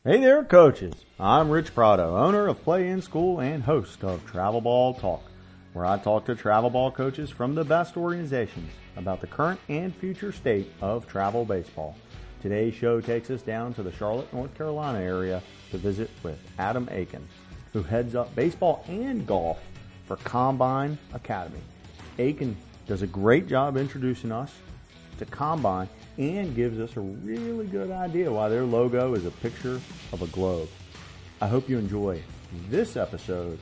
Hey there, coaches. I'm Rich Prado, owner of Play in School and host of Travel Ball Talk, where I talk to travel ball coaches from the best organizations about the current and future state of travel baseball. Today's show takes us down to the Charlotte, North Carolina area to visit with Adam Akin, who heads up baseball and golf for Combine Academy. Akin does a great job introducing us to Combine and gives us a really good idea why their logo is a picture of a globe. I hope you enjoy this episode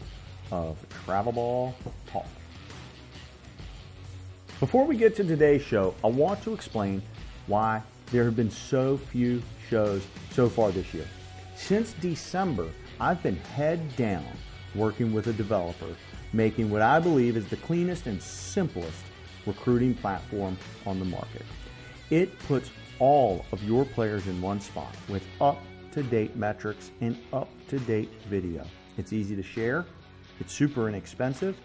of Travel Ball Talk. Before we get to today's show, I want to explain why there have been so few shows so far this year. Since December, I've been head down working with a developer, making what I believe is the cleanest and simplest recruiting platform on the market. It puts all of your players in one spot with up-to-date metrics and up-to-date video. It's easy to share. It's super inexpensive.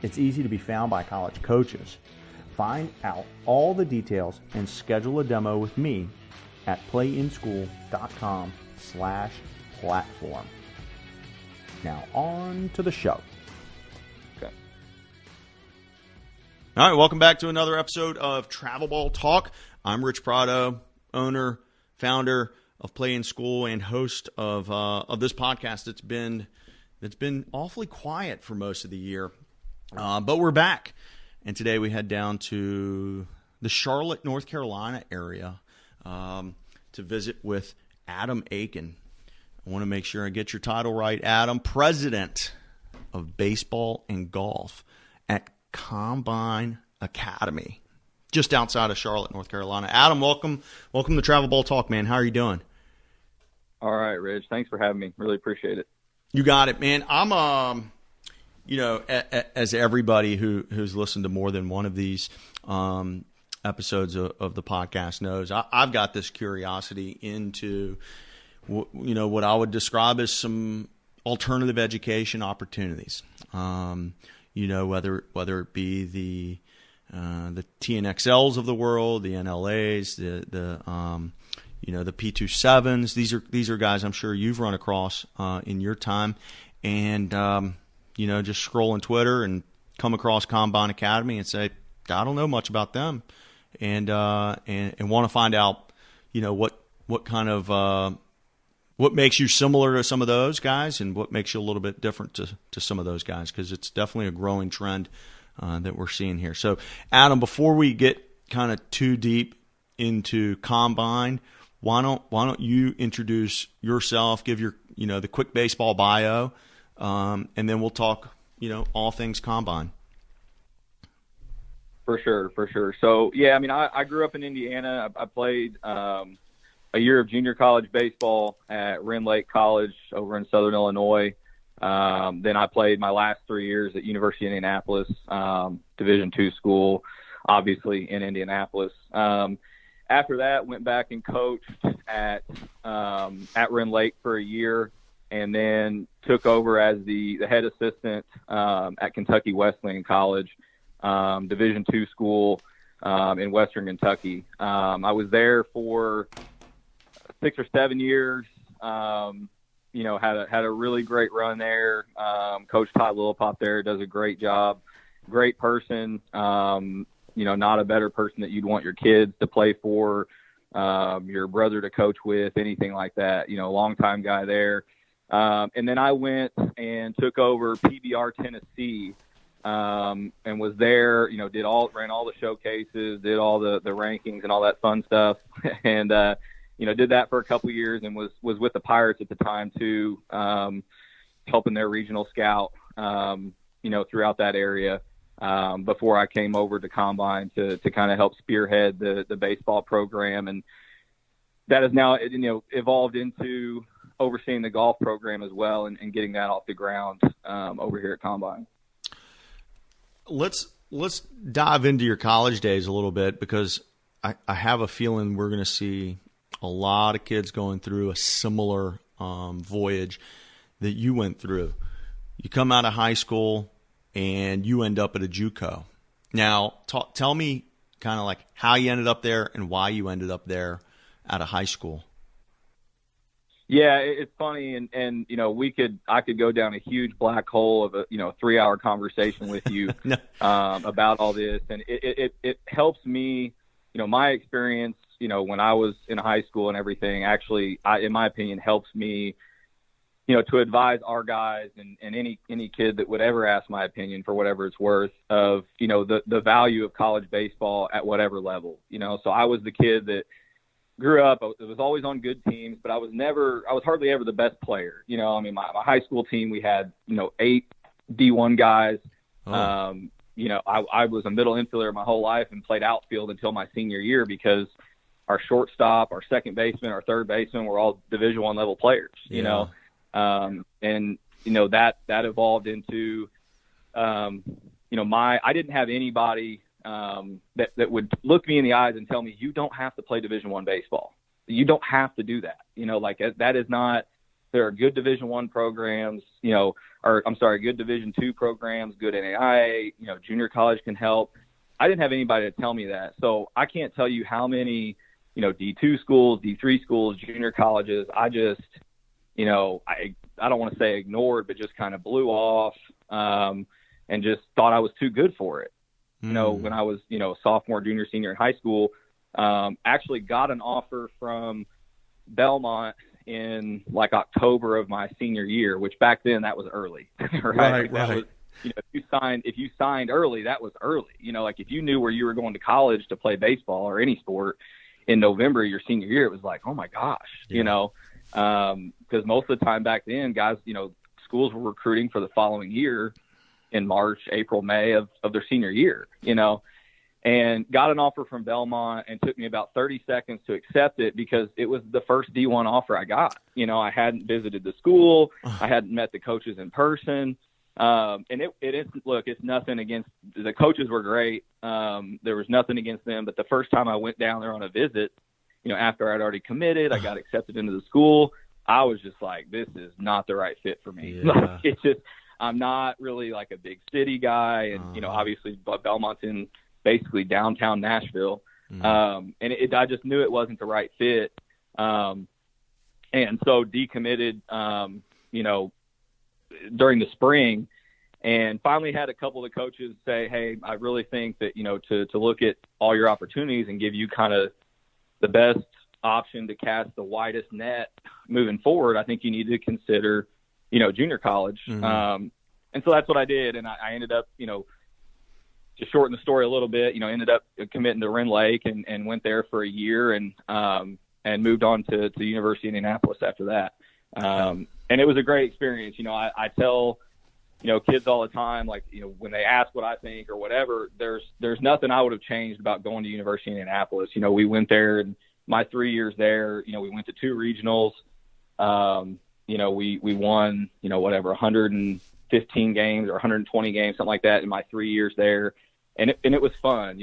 It's easy to be found by college coaches. Find out all the details and schedule a demo with me at playinschool.com/platform. Now on to the show. Okay. All right, welcome back to another episode of Travel Ball Talk. I'm Rich Prado, owner, founder of Play in School, and host of this podcast. It's been awfully quiet for most of the year, but we're back. And today we head down to the Charlotte, North Carolina area to visit with Adam Akin. I want to make sure I get your title right, Adam. President of Baseball and Golf at Combine Academy, just outside of Charlotte, North Carolina. Adam, welcome to Travel Ball Talk, man. How are you doing? All right, Rich. Thanks for having me. Really appreciate it. You got it, man. I'm as everybody who's listened to more than one of these episodes of the podcast knows, I've got this curiosity into what I would describe as some alternative education opportunities. Whether it be the TNXLs of the world, the NLAs, the P27s. These are guys I'm sure you've run across in your time, and just scrolling Twitter and come across Combine Academy and say, I don't know much about them, and want to find out what kind of what makes you similar to some of those guys and what makes you a little bit different to some of those guys, because it's definitely a growing trend that we're seeing here. So, Adam, before we get kind of too deep into Combine, why don't you introduce yourself, give your the quick baseball bio, and then we'll talk all things Combine. For sure. So yeah, I grew up in Indiana. I played a year of junior college baseball at Wren Lake College over in Southern Illinois. Then I played my last 3 years at University of Indianapolis, Division II school, obviously in Indianapolis. After that, went back and coached at Wren Lake for a year, and then took over as the head assistant at Kentucky Wesleyan College, Division II school in Western Kentucky. I was there for 6 or 7 years. Had a really great run there. Coach Todd Lillipop there does a great job. Great person. Not a better person that you'd want your kids to play for, your brother to coach with, anything like that. Longtime guy there. And then I went and took over PBR Tennessee, and was there. Ran all the showcases, did all the rankings and all that fun stuff, and did that for a couple of years, and was with the Pirates at the time too, helping their regional scout, throughout that area, before I came over to Combine to kind of help spearhead the baseball program. And that has now, evolved into overseeing the golf program as well, and getting that off the ground, over here at Combine. Let's dive into your college days a little bit, because I have a feeling we're going to see a lot of kids going through a similar voyage that you went through. You come out of high school and you end up at a JUCO. Now, tell me kind of like how you ended up there and why you ended up there out of high school. Yeah, it's funny, and I could go down a huge black hole of a 3-hour conversation with you No. About all this, and it helps me, my experience, when I was in high school and everything. Actually, in my opinion, helps me, to advise our guys and any kid that would ever ask my opinion, for whatever it's worth, of the value of college baseball at whatever level. So I was the kid that grew up. I was always on good teams, but I was hardly ever the best player. My high school team, we had 8 D1 guys. Oh. I was a middle infielder my whole life and played outfield until my senior year, because our shortstop, our second baseman, our third baseman were all Division I level players. Yeah. That evolved into I didn't have anybody that would look me in the eyes and tell me, you don't have to play Division I baseball. You don't have to do that. That is not. There are good Division I programs, good Division II programs, good NAIA, junior college can help. I didn't have anybody to tell me that. So I can't tell you how many, D2 schools, D3 schools, junior colleges, I just, I don't want to say ignored, but just kind of blew off and just thought I was too good for it. When I was, sophomore, junior, senior in high school, actually got an offer from Belmont in like October of my senior year, which back then that was early, right? That was, if you signed early, that was early. If you knew where you were going to college to play baseball or any sport in November of your senior year, it was like, oh my gosh, because most of the time back then, guys, schools were recruiting for the following year in March, April, May of their senior year, and got an offer from Belmont, and took me about 30 seconds to accept it, because it was the first D1 offer I got. I hadn't visited the school. I hadn't met the coaches in person. And it's nothing against the coaches. Were great. There was nothing against them, but the first time I went down there on a visit, after I'd already committed, I got accepted into the school. I was just like, this is not the right fit for me. Yeah. It's just, I'm not really like a big city guy. And, obviously Belmont's in basically downtown Nashville. And I just knew it wasn't the right fit. And so decommitted, during the spring, and finally had a couple of the coaches say, hey, I really think that, to look at all your opportunities and give you kind of the best option to cast the widest net moving forward, I think you need to consider, junior college. Mm-hmm. And so that's what I did. And I ended up, to shorten the story a little bit, ended up committing to Wren Lake and went there for a year and moved on to the University of Indianapolis after that. And it was a great experience. I tell, kids all the time, like, when they ask what I think or whatever, there's nothing I would have changed about going to University of Indianapolis. We went there, and my 3 years there, we went to 2 regionals. We won, 115 games or 120 games, something like that in my 3 years there. And it was fun.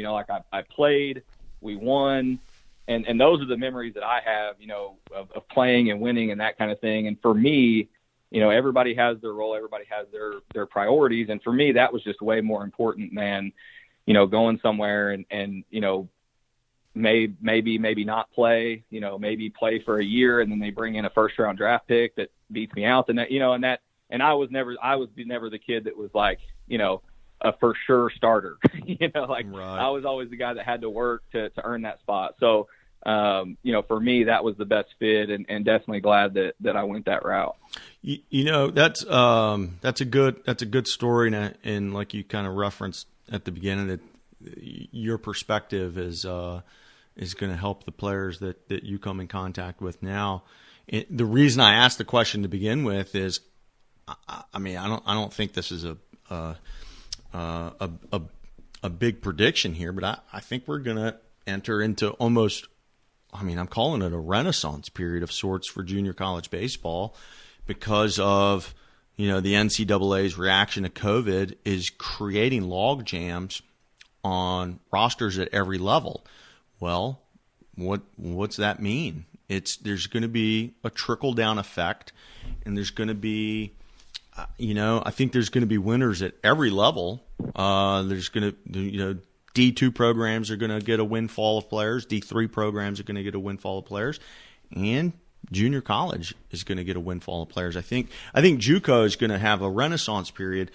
I played, we won. And those are the memories that I have, of playing and winning and that kind of thing. And for me, everybody has their role, everybody has their priorities. And for me, that was just way more important than, going somewhere and maybe not play, maybe play for a year and then they bring in a first round draft pick that beats me out. And I was never the kid that was like, a for sure starter, right. I was always the guy that had to work to earn that spot. So, for me, that was the best fit, and definitely glad that I went that route. That's a good story, and like you kind of referenced at the beginning, that your perspective is going to help the players that you come in contact with now. The reason I asked the question to begin with is, I don't think this is a big prediction here, but I think we're going to enter into almost, I'm calling it a renaissance period of sorts for junior college baseball, because of, the NCAA's reaction to COVID is creating log jams on rosters at every level. Well, what's that mean? There's going to be a trickle down effect, and there's going to be, I think there's going to be winners at every level. There's going to, D2 programs are going to get a windfall of players. D3 programs are going to get a windfall of players. And junior college is going to get a windfall of players. I think JUCO is going to have a renaissance period,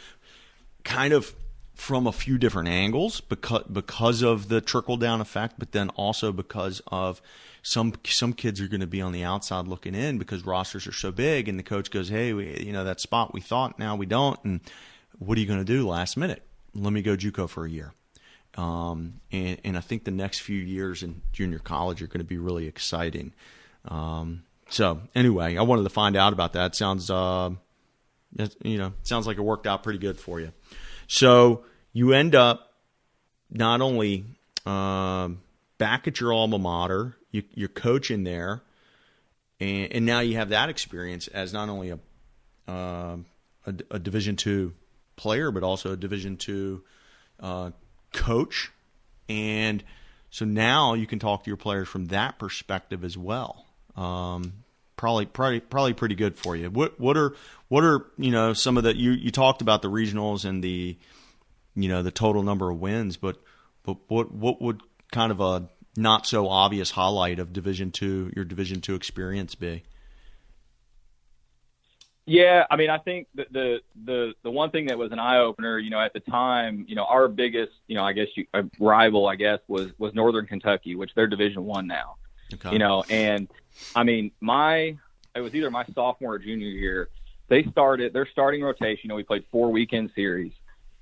kind of from a few different angles, because of the trickle down effect, but then also because of some kids are going to be on the outside looking in because rosters are so big, and the coach goes, hey, that spot we thought, now we don't, and what are you going to do last minute? Let me go JUCO for a year. And I think the next few years in junior college are going to be really exciting. So anyway, I wanted to find out about that. Sounds like it worked out pretty good for you. So you end up not only back at your alma mater, you're coaching there, and now you have that experience as not only a Division II player, but also a Division II coach. And so now you can talk to your players from that perspective as well. Probably pretty good for you. What are some of the you talked about the regionals and the the total number of wins, but what would kind of a not so obvious highlight of your Division II experience be? Yeah, I mean, I think the one thing that was an eye opener, at the time, our biggest, rival, was Northern Kentucky, which they're Division I now. Okay. And I mean, it was either my sophomore or junior year. They started their starting rotation. We played 4 weekend series,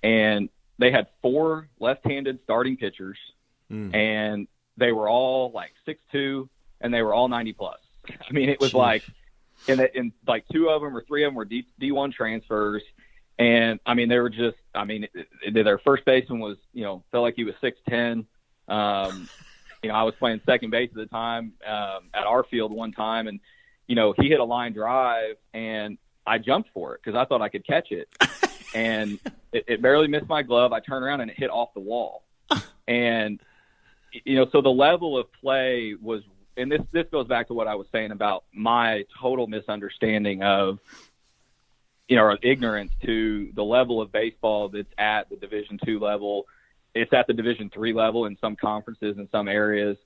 and they had 4 left-handed starting pitchers, and they were all like 6'2", and they were all 90 plus. I mean, it was like. And like 2 of them or 3 of them were D1 transfers. And I mean, they were just, their first baseman was, felt like he was 6'10". I was playing second base at the time, at our field one time. And, he hit a line drive and I jumped for it because I thought I could catch it. And it barely missed my glove. I turned around and it hit off the wall. And, so the level of play was, and this goes back to what I was saying about my total misunderstanding of, or ignorance to the level of baseball that's at the Division II level. It's at the Division III level in some conferences in some areas,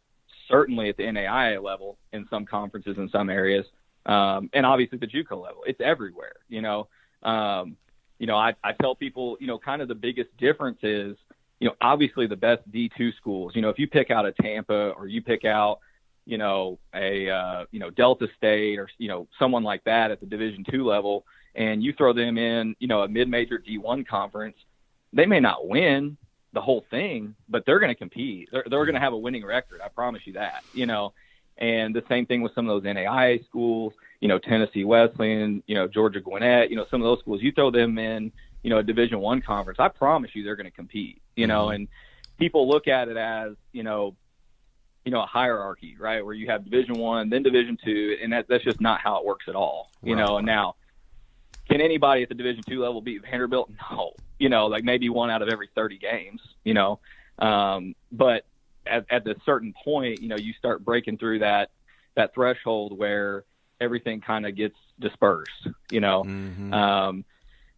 certainly at the NAIA level in some conferences in some areas, and obviously the JUCO level. It's everywhere, I tell people, kind of the biggest difference is, obviously the best D2 schools, if you pick out a Tampa or you pick out, Delta State or, someone like that at the Division II level, and you throw them in, a mid-major D1 conference, they may not win the whole thing, but they're going to compete. They're going to have a winning record. I promise you that, and the same thing with some of those NAIA schools, Tennessee Wesleyan, Georgia Gwinnett, some of those schools, you throw them in, a Division I conference, I promise you they're going to compete, and people look at it as, a hierarchy, right? Where you have Division I, then Division II, and that's just not how it works at all, Right. And now, can anybody at the Division II level beat Vanderbilt? No, like maybe 1 out of every 30 games, but at a certain point, you start breaking through that threshold where everything kind of gets dispersed, Mm-hmm.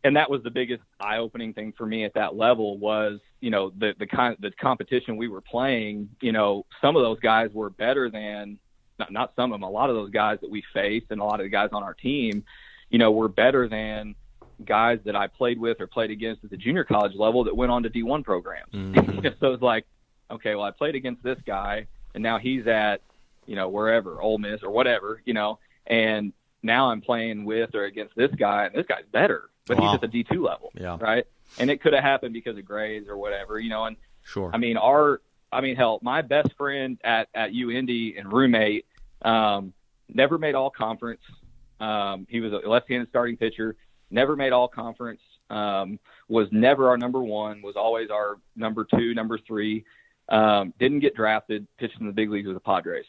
And that was the biggest eye-opening thing for me at that level was, the competition we were playing. Some of those guys were better than, not some of them, a lot of those guys that we faced and a lot of the guys on our team, were better than guys that I played with or played against at the junior college level that went on to D1 programs. Mm-hmm. So it's like, okay, well, I played against this guy and now he's at, wherever, Ole Miss or whatever, and now I'm playing with or against this guy and this guy's better. But Wow. he's at the D2 level, Yeah. right? And it could have happened because of grades or whatever, and Sure. hell, my best friend at UIndy and roommate never made all conference. He was a left-handed starting pitcher, never made all conference, was never our number 1, was always our number 2, number 3, didn't get drafted, pitched in the big leagues with the Padres.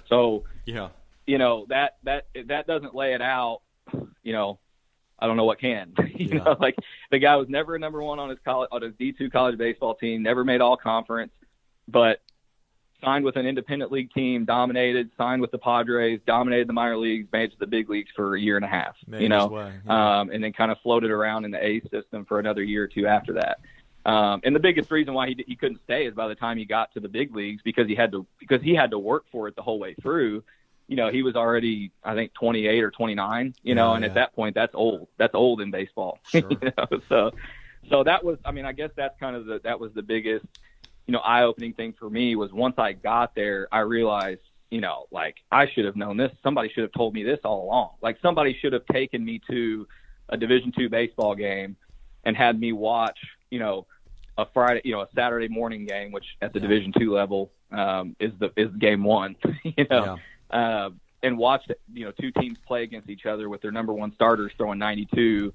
So, Yeah. that doesn't lay it out, I don't know what can. Like the guy was never a number 1 on his D2 college baseball team, never made all conference, but signed with an independent league team, dominated, signed with the Padres, dominated the minor leagues, made it to the big leagues for a year and a half, Made his way, yeah. And then kind of floated around in the A system for another year or 2 after that. And the biggest reason why he couldn't stay is by the time he got to the big leagues because he had to work for it the whole way through. he was already, I think, 28 or 29, and at that point, that's old. That's old in baseball. Sure. So that was, I guess that's kind of that was the biggest, eye-opening thing for me was once I got there, I realized, like I should have known this. Somebody should have told me this all along. Like somebody should have taken me to a Division II baseball game and had me watch, a Friday, a Saturday morning game, which at the Division II level is game one, and watched, two teams play against each other with their number one starters throwing 92,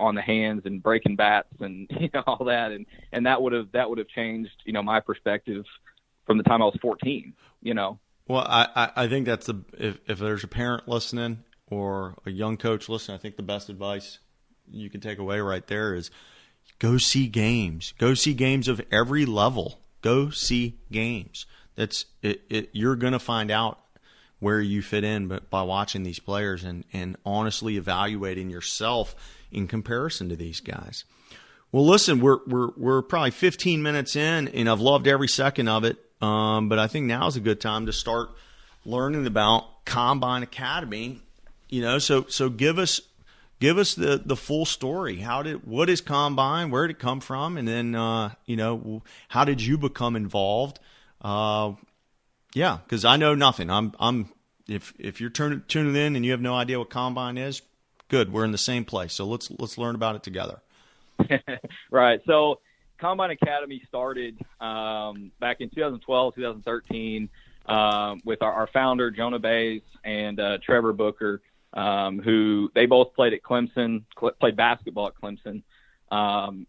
on the hands and breaking bats and all that, and that would have changed my perspective from the time I was 14. Well, I think that's if there's a parent listening or a young coach listening, I think the best advice you can take away right there is go see games. Go see games of every level. Go see games. That's it. You're going to find out where you fit in, but by watching these players and honestly evaluating yourself in comparison to these guys. Well, listen, we're probably 15 minutes in, and I've loved every second of it. But I think now is a good time to start learning about Combine Academy. So give us the full story. What is Combine? Where did it come from? And then how did you become involved? Because I know nothing. If you're tuning in and you have no idea what Combine is, good. We're in the same place. So let's learn about it together. Right. So Combine Academy started back in 2012, 2013 with our founder, Jonah Bays, and Trevor Booker, who they both played at Clemson, played basketball at Clemson.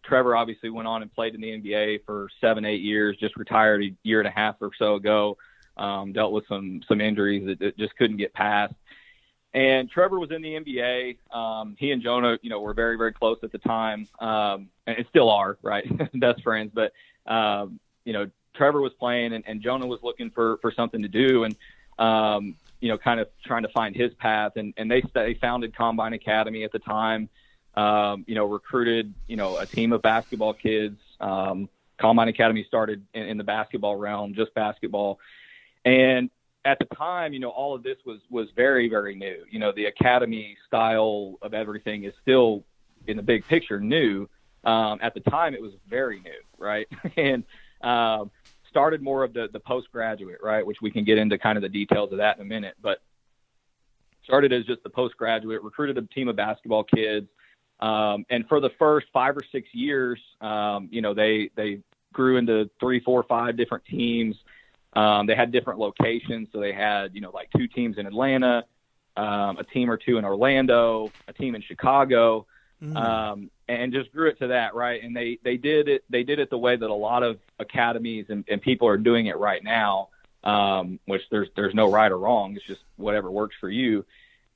Trevor obviously went on and played in the NBA for 7-8 years, just retired a year and a half or so ago, dealt with some injuries that just couldn't get past. And Trevor was in the NBA. He and Jonah, were very, very close at the time, and still are, right? Best friends. But, Trevor was playing and Jonah was looking for something to do and, kind of trying to find his path. And they founded Combine Academy at the time, recruited, a team of basketball kids. Combine Academy started in the basketball realm, just basketball. And at the time, all of this was very, very new. The academy style of everything is still, in the big picture, new. At the time, it was very new, right? And started more of the postgraduate, right, which we can get into kind of the details of that in a minute. But started as just the postgraduate, recruited a team of basketball kids. And for the first 5 or 6 years, they grew into 3, 4, 5 different teams. They had different locations. So they had, like 2 teams in Atlanta, a team or 2 in Orlando, a team in Chicago, and just grew it to that. Right. And they did it the way that a lot of academies and people are doing it right now. Which there's no right or wrong. It's just whatever works for you,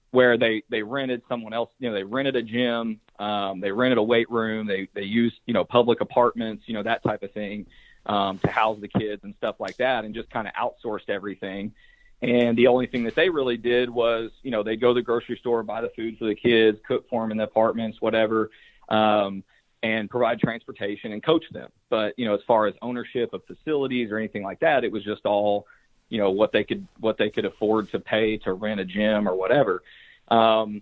where they rented someone else, they rented a gym, they rented a weight room, they used, public apartments, that type of thing. To house the kids and stuff like that, and just kind of outsourced everything. And the only thing that they really did was, they'd go to the grocery store, buy the food for the kids, cook for them in the apartments, whatever, and provide transportation and coach them. But, as far as ownership of facilities or anything like that, it was just all, what they could afford to pay to rent a gym or whatever. And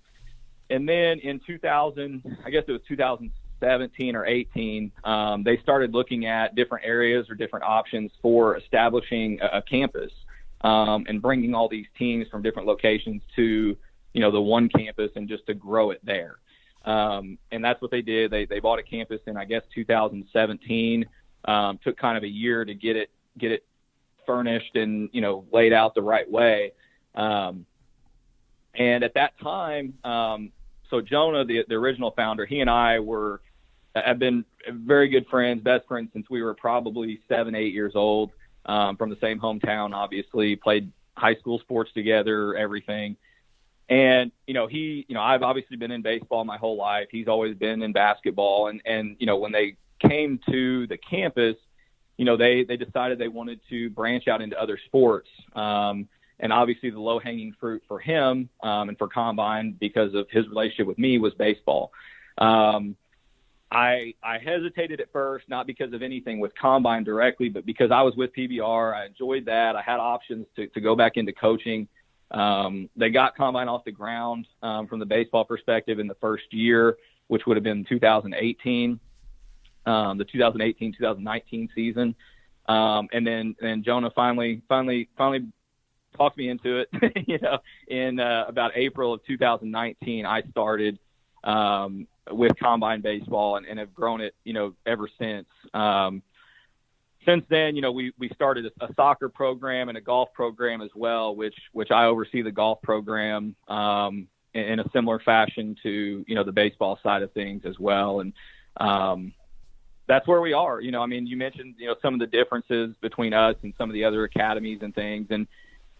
then in 2000, I guess it was 2017 or 18, they started looking at different areas or different options for establishing a campus, and bringing all these teams from different locations to, the one campus and just to grow it there. And that's what they did. They bought a campus in, I guess, 2017, took kind of a year to get it furnished and, laid out the right way. And at that time, so Jonah, the original founder, he and I have been very good friends, best friends since we were probably 7, 8 years old, from the same hometown, obviously, played high school sports together, everything. And, I've obviously been in baseball my whole life. He's always been in basketball. And when they came to the campus, they decided they wanted to branch out into other sports. And obviously the low-hanging fruit for him, and for Combine, because of his relationship with me, was baseball. I hesitated at first, not because of anything with Combine directly, but because I was with PBR. I enjoyed that. I had options to go back into coaching. They got Combine off the ground from the baseball perspective in the first year, which would have been 2018, the 2018-2019 season. And then Jonah finally talked me into it. In about April of 2019, I started with Combine baseball and have grown it, ever since. Since then, we started a soccer program and a golf program as well, which I oversee the golf program in a similar fashion to, the baseball side of things as well. And that's where we are. You mentioned, some of the differences between us and some of the other academies and things. And,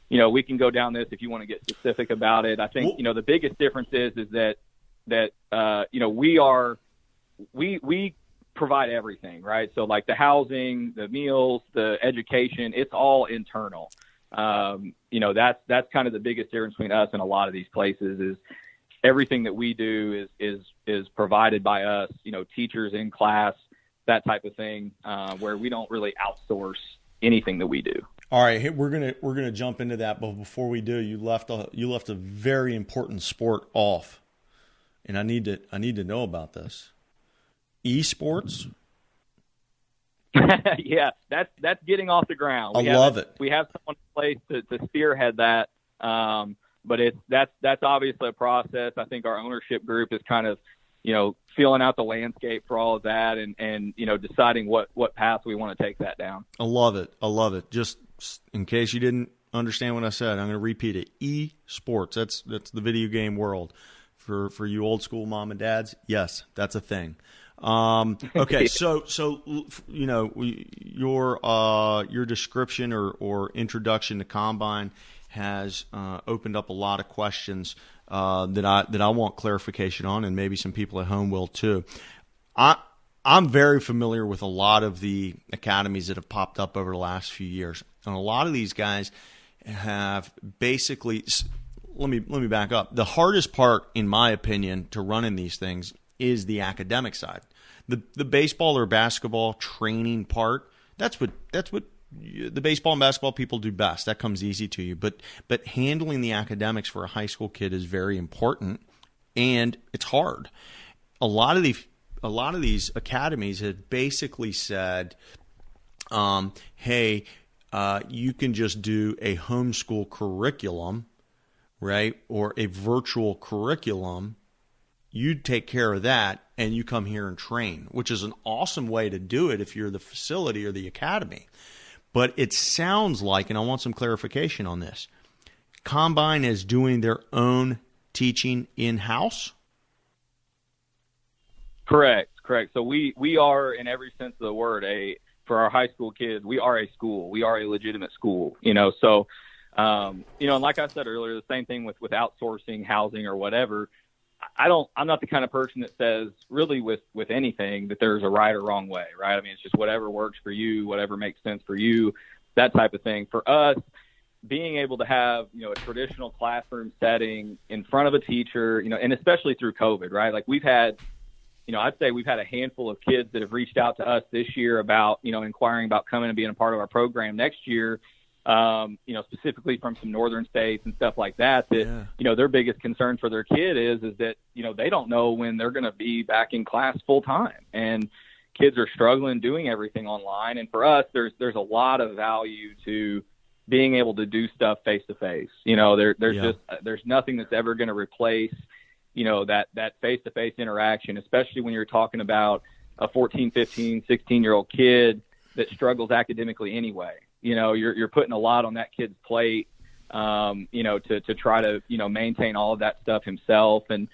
we can go down this if you want to get specific about it. I think, the biggest difference is that we provide everything, right? So like the housing, the meals, the education, it's all internal. That's kind of the biggest difference between us and a lot of these places is everything that we do is provided by us, teachers in class, that type of thing, where we don't really outsource anything that we do. All right, we're gonna jump into that, but before we do, you left a very important sport off, and I need to know about this. Esports. Yeah, that's getting off the ground. I love it. We have someone in place to spearhead that, but that's obviously a process. I think our ownership group is kind of feeling out the landscape for all of that and deciding what path we want to take that down. I love it. Just in case you didn't understand what I said, I'm going to repeat it. Esports. That's the video game world. For you old school mom and dads, yes, that's a thing. Okay, so your description or introduction to Combine has opened up a lot of questions that I want clarification on, and maybe some people at home will too. I'm very familiar with a lot of the academies that have popped up over the last few years, and a lot of these guys have basically. Let me back up. The hardest part, in my opinion, to run in these things is the academic side. The baseball or basketball training part, that's what the baseball and basketball people do best. That comes easy to you. But handling the academics for a high school kid is very important, and it's hard. A lot of these academies have basically said, hey, you can just do a homeschool curriculum, right, or a virtual curriculum. You take care of that, and you come here and train, which is an awesome way to do it if you're the facility or the academy. But it sounds like, and I want some clarification on this, Combine is doing their own teaching in-house? Correct. So we are, in every sense of the word, for our high school kids, we are a school. We are a legitimate school, So, and like I said earlier, the same thing with outsourcing housing or whatever. I'm not the kind of person that says really with anything that there's a right or wrong way, right? I mean, it's just whatever works for you, whatever makes sense for you, that type of thing. For us, being able to have, a traditional classroom setting in front of a teacher, and especially through COVID, right? Like we've had, I'd say we've had a handful of kids that have reached out to us this year about, inquiring about coming and being a part of our program next year. Specifically from some northern states and stuff like that, their biggest concern for their kid is that, they don't know when they're going to be back in class full time, and kids are struggling doing everything online. And for us, there's a lot of value to being able to do stuff face to face. There's nothing that's ever going to replace, that face to face interaction, especially when you're talking about a 14, 15, 16-year-old kid that struggles academically anyway. You're putting a lot on that kid's plate, to try to, maintain all of that stuff himself. And,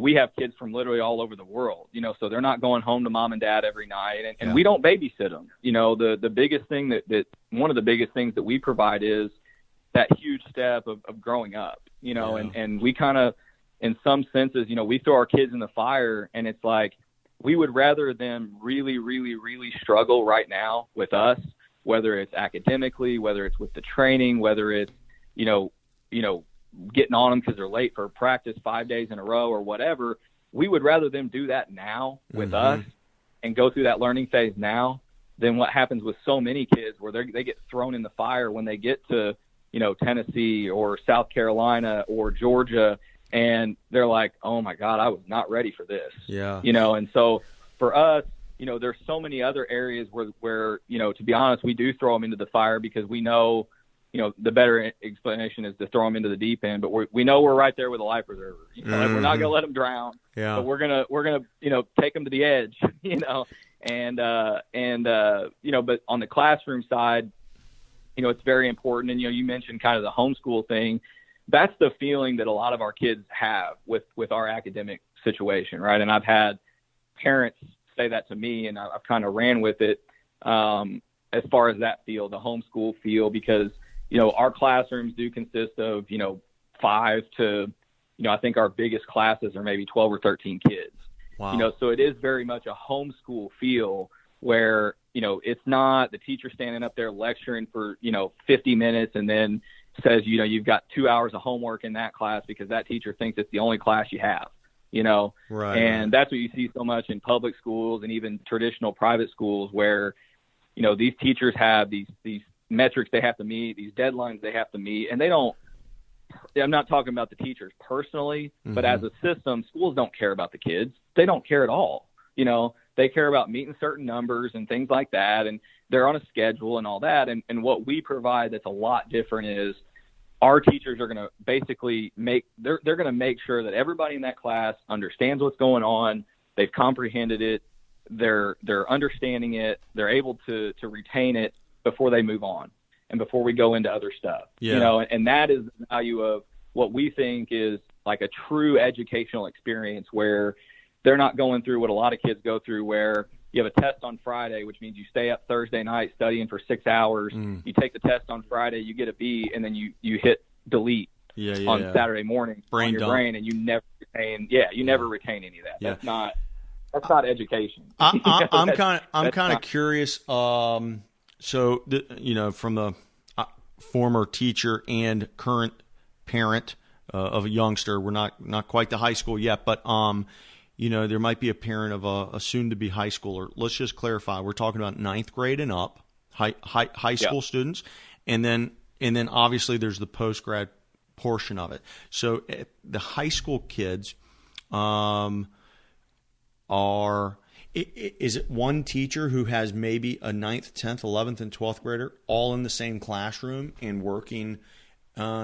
we have kids from literally all over the world, so they're not going home to mom and dad every night, and we don't babysit them. The biggest thing that one of the biggest things that we provide is that huge step of growing up, and we kind of, in some senses, we throw our kids in the fire, and it's like, we would rather them really, really, really struggle right now with us, whether it's academically, whether it's with the training, whether it's, getting on them because they're late for practice 5 days in a row or whatever. we would rather them do that now with us and go through that learning phase now than what happens with so many kids where they get thrown in the fire when they get to, Tennessee or South Carolina or Georgia, and they're like, oh my God, I was not ready for this. Yeah. And so for us, there's so many other areas where, to be honest, we do throw them into the fire because we know, the better explanation is to throw them into the deep end, but we know we're right there with a life preserver. Like, we're not going to let them drown, but we're going to take them to the edge, and but on the classroom side, it's very important. And, you mentioned kind of the homeschool thing. That's the feeling that a lot of our kids have with our academic situation. Right. And I've had parents say that to me, and I've kind of ran with it as far as that feel, the homeschool feel, because, our classrooms do consist of, 5 to, I think our biggest classes are maybe 12 or 13 kids. Wow. So it is very much a homeschool feel where, it's not the teacher standing up there lecturing for, 50 minutes and then says, you've got 2 hours of homework in that class because that teacher thinks it's the only class you have. Right. And that's what you see so much in public schools and even traditional private schools where, these teachers have these metrics they have to meet, these deadlines they have to meet, and I'm not talking about the teachers personally, but as a system, schools don't care about the kids. They don't care at all. They care about meeting certain numbers and things like that, and they're on a schedule and all that. And what we provide that's a lot different is our teachers are going to basically they're going to make sure that everybody in that class understands what's going on. They've comprehended it. They're understanding it. They're able to retain it before they move on and before we go into other stuff. Yeah. And that is the value of what we think is like a true educational experience where they're not going through what a lot of kids go through where you have a test on Friday, which means you stay up Thursday night studying for 6 hours. You take the test on Friday, you get a B, and then you hit delete on Saturday morning on your brain, and you never retain. Never retain any of that. Yeah. That's not education. I'm kind of curious. So from the former teacher and current parent of a youngster, we're not quite to high school yet, but there might be a parent of a soon-to-be high schooler. Let's just clarify. We're talking about 9th grade and up, high school students, and then obviously there's the post-grad portion of it. So the high school kids is it one teacher who has maybe a 9th, 10th, 11th, and 12th grader all in the same classroom and working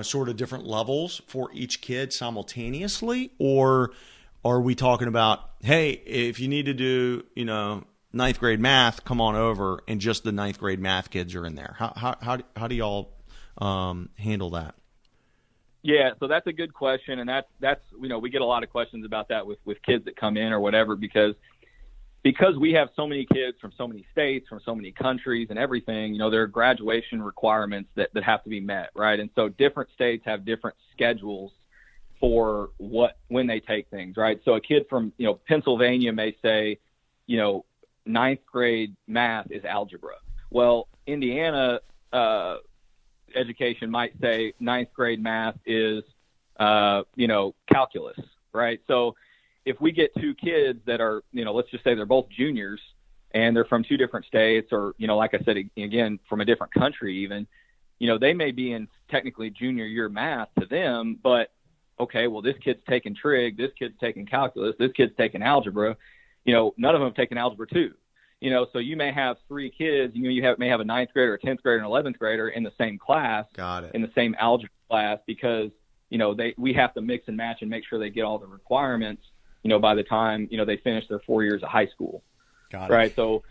sort of different levels for each kid simultaneously, or are we talking about, hey, if you need to do, 9th grade math, come on over, and just the 9th grade math kids are in there? How do y'all handle that? Yeah, so that's a good question, and that's we get a lot of questions about that with kids that come in or whatever because we have so many kids from so many states, from so many countries and everything. There are graduation requirements that have to be met, right? And so different states have different schedules for when they take things, right? So a kid from, Pennsylvania may say, 9th grade math is algebra. Well, Indiana education might say 9th grade math is, calculus, right? So if we get two kids that are, let's just say they're both juniors and they're from two different states or, like I said, again, from a different country even, they may be in technically junior year math to them, but okay, well, this kid's taking trig, this kid's taking calculus, this kid's taking algebra. None of them have taken algebra 2. So you may have 3 kids. You may have a 9th grader, a 10th grader, and an 11th grader in the same class. Got it. In the same algebra class because we have to mix and match and make sure they get all the requirements. By the time they finish their 4 years of high school. Got it. Right. So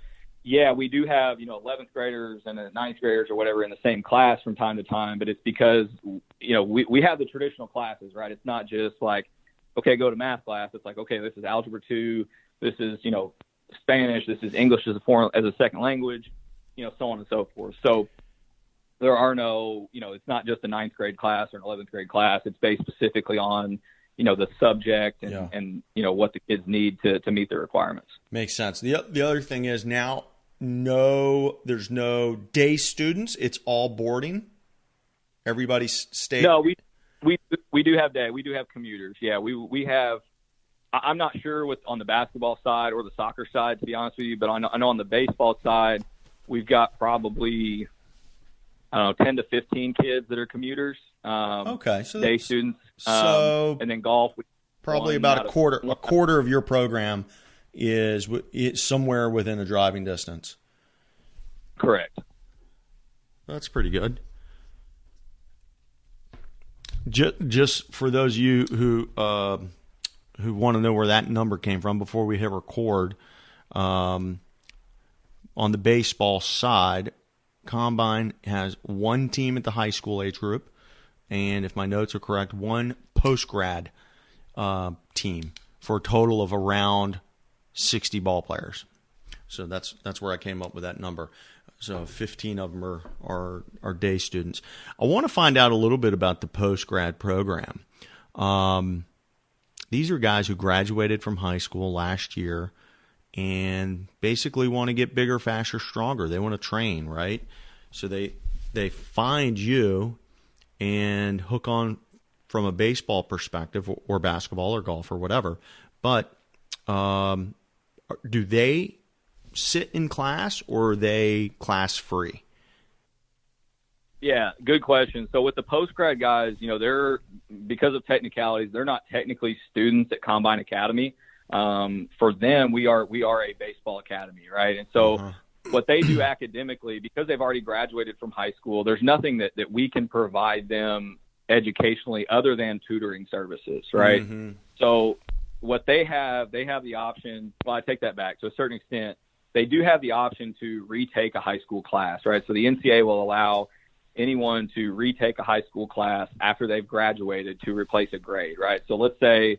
yeah, we do have 11th graders and 9th graders or whatever in the same class from time to time, but it's because we have the traditional classes, right? It's not just like, okay, go to math class. It's like, okay, this is algebra 2, this is Spanish, this is English as a second language, so on and so forth. So there are no it's not just a 9th grade class or an 11th grade class. It's based specifically on the subject and what the kids need to meet the requirements. Makes sense. The other thing is now there's no day students. It's all boarding. Everybody's staying. No, we do have day. We do have commuters. Yeah, we have I'm not sure on the basketball side or the soccer side, to be honest with you, but I know on the baseball side, we've got probably, I don't know, 10 to 15 kids that are commuters. Okay, so day students. And then golf. Probably about a quarter of your program is somewhere within a driving distance. Correct. That's pretty good. Just for those of you who want to know where that number came from before we hit record, on the baseball side, Combine has one team at the high school age group, and if my notes are correct, one PostGrad team for a total of around 60 ball players. So that's where I came up with that number. So 15 of them are day students. I want to find out a little bit about the PostGrad program. These are guys who graduated from high school last year and basically want to get bigger, faster, stronger. They want to train, right? So they find you and hook on from a baseball perspective or basketball or golf or whatever. But do they sit in class or are they class free? Yeah, good question. So with the PostGrad guys, they're, because of technicalities, they're not technically students at Combine Academy. For them, we are a baseball academy, right? And so what they do academically, because they've already graduated from high school, there's nothing that we can provide them educationally other than tutoring services, right? Mm-hmm. So what they have the option, well, I take that back. To a certain extent, they do have the option to retake a high school class, right? So the NCAA will allow anyone to retake a high school class after they've graduated to replace a grade, right? So let's say,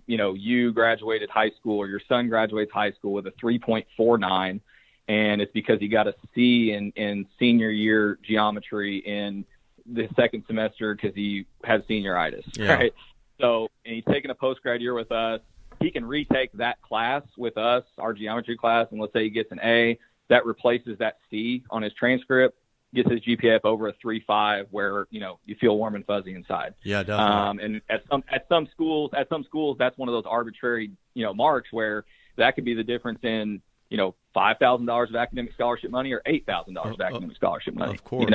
you graduated high school or your son graduates high school with a 3.49, and it's because he got a C in senior year geometry in the second semester because he has senioritis, right? So, and he's taking a postgrad year with us. He can retake that class with us, our geometry class, and let's say he gets an A. That replaces that C on his transcript, gets his GPA up over a 3.5, where you feel warm and fuzzy inside. Yeah, definitely. And at some schools, that's one of those arbitrary marks where that could be the difference in $5,000 of academic scholarship money or $8,000 of academic scholarship money. Of course.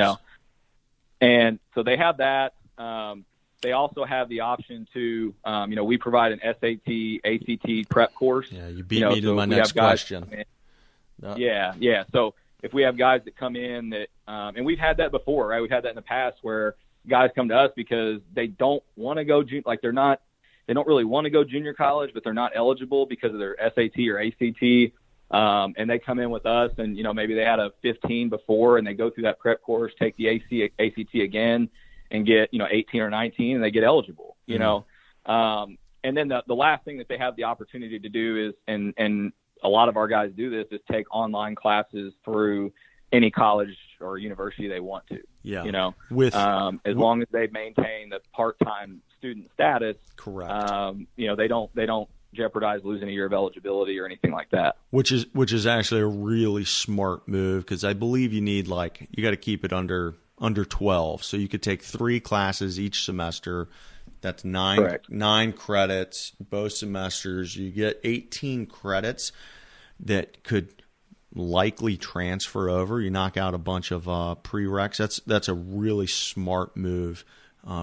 And so they have that. They also have the option to, we provide an SAT, ACT prep course. Yeah, you beat me to my next question. Yeah. So if we have guys that come in that, and we've had that before, right? We've had that in the past where guys come to us because they don't want to go, they don't really want to go junior college, but they're not eligible because of their SAT or ACT. And they come in with us and, maybe they had a 15 before and they go through that prep course, take the ACT again and get, 18 or 19 and they get eligible, and then the last thing that they have the opportunity to do is, and a lot of our guys do this, is take online classes through any college or university they want to, as long as they maintain the part-time student status. Correct. They don't jeopardize losing a year of eligibility or anything like that. Which is actually a really smart move, because I believe you got to keep it under 12. So you could take 3 classes each semester. That's 9 credits both semesters. You get 18 credits that could likely transfer over. You knock out a bunch of prereqs. That's a really smart move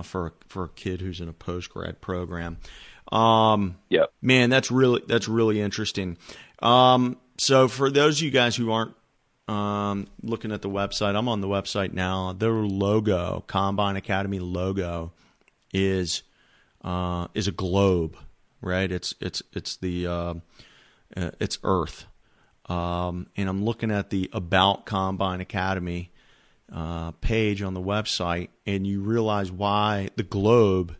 for a kid who's in a postgrad program. Man, that's really interesting. So for those of you guys who aren't looking at the website, I'm on the website now. Their logo, Combine Academy logo, is a globe, right? It's Earth. And I'm looking at the About Combine Academy page on the website, and you realize why the globe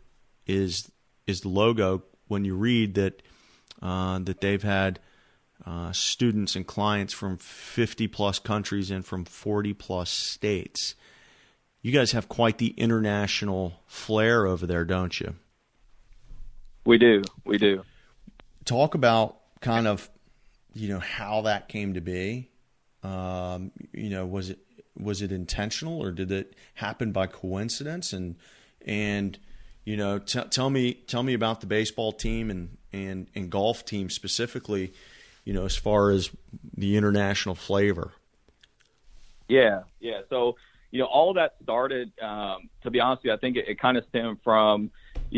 is the logo when you read that they've had students and clients from 50 plus countries and from 40 plus states. You guys have quite the international flair over there, don't you? We do. Talk about kind of, how that came to be. Was it intentional, or did it happen by coincidence? And Tell me about the baseball team and golf team specifically, as far as the international flavor. Yeah. So, all of that started, to be honest with you, I think it kind of stemmed from,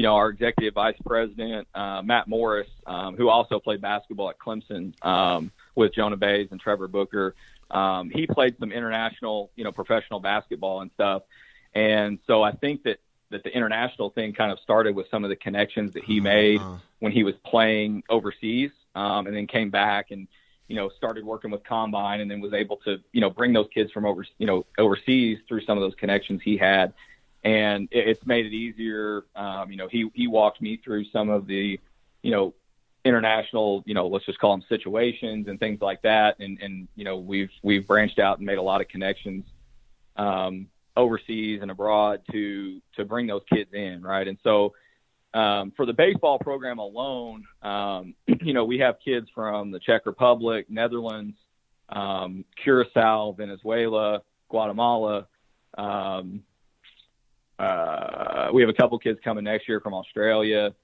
our executive vice president, Matt Morris, who also played basketball at Clemson with Jonah Bays and Trevor Booker. He played some international, professional basketball and stuff. And so I think that the international thing kind of started with some of the connections that he made when he was playing overseas, and then came back and, started working with Combine, and then was able to, bring those kids from overseas through some of those connections he had. And it's made it easier. He walked me through some of the, international, let's just call them situations and things like that. And we've branched out and made a lot of connections, overseas and abroad to bring those kids in. Right. And so, for the baseball program alone, we have kids from the Czech Republic, Netherlands, Curacao, Venezuela, Guatemala. We have a couple kids coming next year from Australia.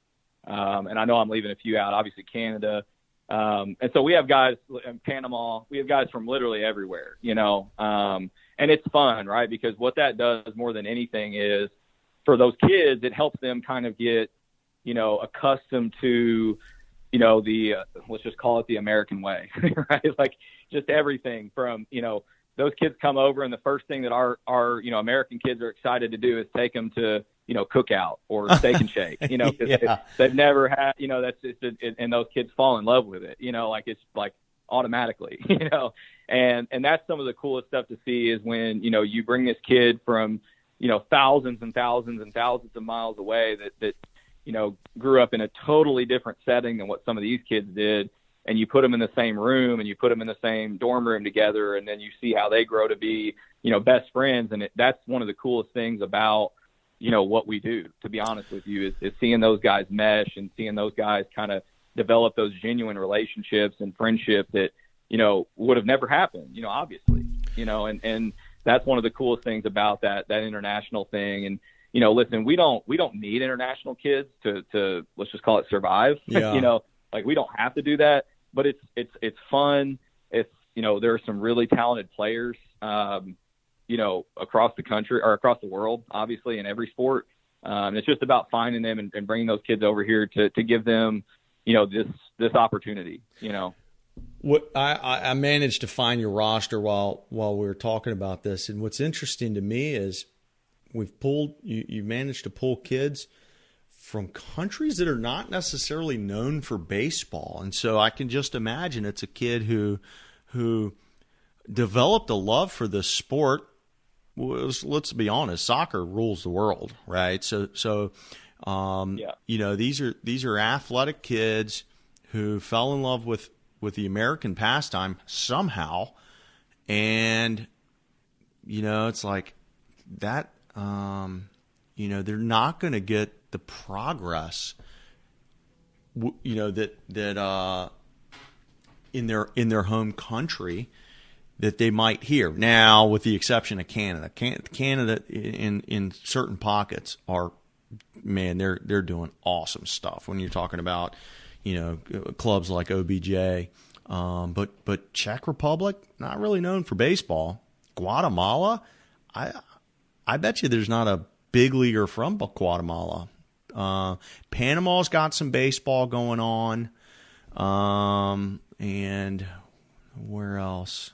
And I know I'm leaving a few out, obviously Canada. And so we have guys in Panama, we have guys from literally everywhere, and it's fun, right? Because what that does more than anything is, for those kids, it helps them kind of get, accustomed to, let's just call it the American way, right? Like just everything from, those kids come over, and the first thing that our American kids are excited to do is take them to, cookout or steak and shake, because they've never had, that's just, and those kids fall in love with it, like it's like automatically, and that's some of the coolest stuff to see is when, you bring this kid from, thousands and thousands and thousands of miles away that grew up in a totally different setting than what some of these kids did. And you put them in the same room and you put them in the same dorm room together. And then you see how they grow to be, best friends. And that's one of the coolest things about, what we do, to be honest with you, is seeing those guys mesh and seeing those guys kind of develop those genuine relationships and friendship that, would have never happened, obviously, and that's one of the coolest things about that international thing. And, listen, we don't need international kids to let's just call it survive. Yeah. Like we don't have to do that, but it's fun. It's, there are some really talented players, across the country or across the world, obviously in every sport. It's just about finding them and bringing those kids over here to give them, this opportunity, What I managed to find your roster while we were talking about this, and what's interesting to me is you managed to pull kids from countries that are not necessarily known for baseball, and so I can just imagine it's a kid who developed a love for the sport. Let's be honest, soccer rules the world, right? So these are athletic kids who fell in love with the American pastime somehow, and it's like that. They're not going to get the progress, that in their home country that they might hear. Now, with the exception of Canada, Canada in certain pockets are, man, they're doing awesome stuff. When you're talking about, clubs like OBJ, but Czech Republic, not really known for baseball. Guatemala, I bet you there's not a big leaguer from Guatemala. Panama's got some baseball going on. And where else?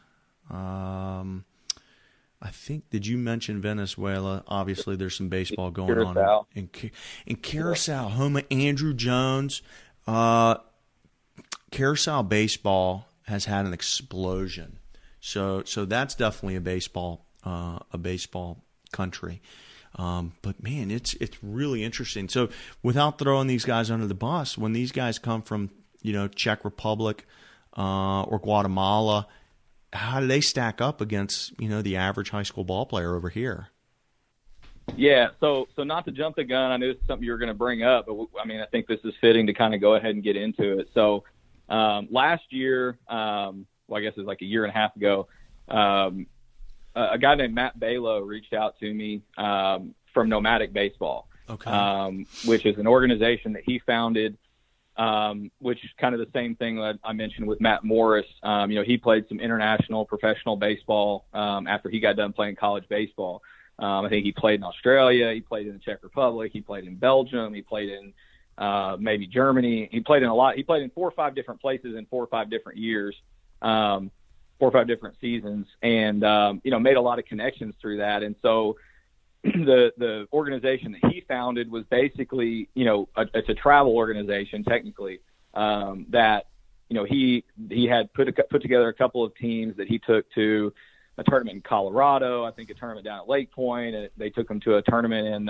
I think, did you mention Venezuela? Obviously, there's some baseball going on in Curacao, home of Andrew Jones. Curacao baseball has had an explosion, so that's definitely a baseball country. But man, it's really interesting. So without throwing these guys under the bus, when these guys come from Czech Republic or Guatemala, how do they stack up against the average high school ball player over here? Yeah, so not to jump the gun, I knew this is something you were going to bring up, but I think this is fitting to kind of go ahead and get into it. So last year, I guess it was like a year and a half ago, a guy named Matt Balo reached out to me from Nomadic Baseball. Okay. Which is an organization that he founded, which is kind of the same thing that I mentioned with Matt Morris. He played some international professional baseball after he got done playing college baseball. I think he played in Australia. He played in the Czech Republic. He played in Belgium. He played in maybe Germany. He played in a lot. He played in 4 or 5 different places in 4 or 5 different years, 4 or 5 different seasons, and made a lot of connections through that. And so the organization that he founded was basically, it's a travel organization technically, that he had put together a couple of teams that he took to a tournament in Colorado, I think a tournament down at Lake Point, and they took him to a tournament in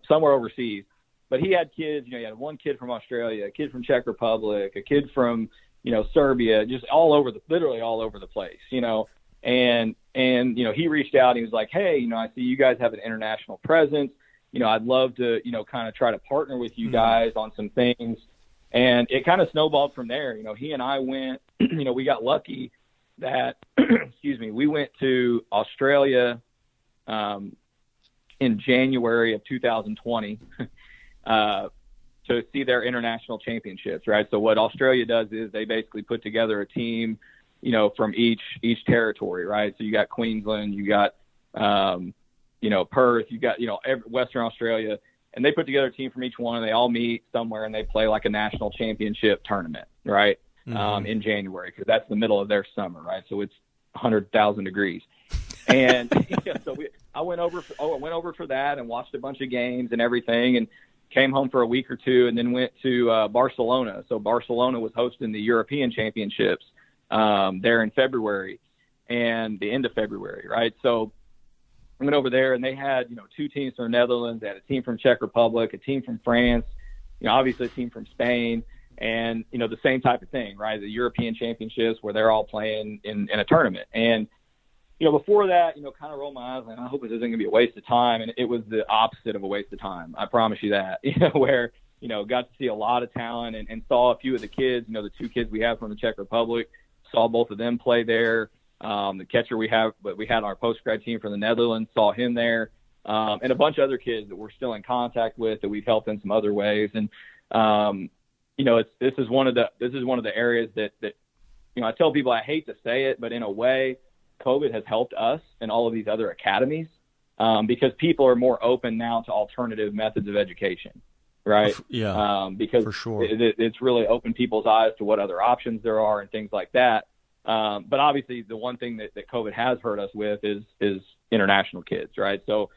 somewhere overseas. But he had kids, he had one kid from Australia, a kid from Czech Republic, a kid from Serbia, just literally all over the place, and he reached out and he was like, hey, I see you guys have an international presence. I'd love to, kind of try to partner with you guys on some things. And it kind of snowballed from there. He and I went, we got lucky that, we went to Australia in January of 2020 to see their international championships, right? So what Australia does is they basically put together a team, from each territory, right? So you got Queensland, you got, Perth, you got, Western Australia, and they put together a team from each one, and they all meet somewhere, and they play like a national championship tournament, right? In January, because that's the middle of their summer, right? So it's 100,000 degrees. And I went over for that and watched a bunch of games and everything, and came home for a week or two, and then went to Barcelona. So Barcelona was hosting the European Championships there in February and the end of February, right? So I went over there, and they had, 2 teams from the Netherlands. They had a team from Czech Republic, a team from France, obviously a team from Spain, and, the same type of thing, right? The European Championships where they're all playing in a tournament. And, before that, kind of rolled my eyes, and I hope this isn't going to be a waste of time. And it was the opposite of a waste of time. I promise you that, where, got to see a lot of talent and saw a few of the kids, the 2 kids we have from the Czech Republic, saw both of them play there. The catcher we had on our PostGrad team from the Netherlands, saw him there, and a bunch of other kids that we're still in contact with that we've helped in some other ways. And this is one of the areas that I tell people, I hate to say it, but in a way, COVID has helped us and all of these other academies because people are more open now to alternative methods of education, right? Yeah, because for sure. It's really opened people's eyes to what other options there are and things like that. But obviously the one thing that COVID has hurt us with is international kids, right? So,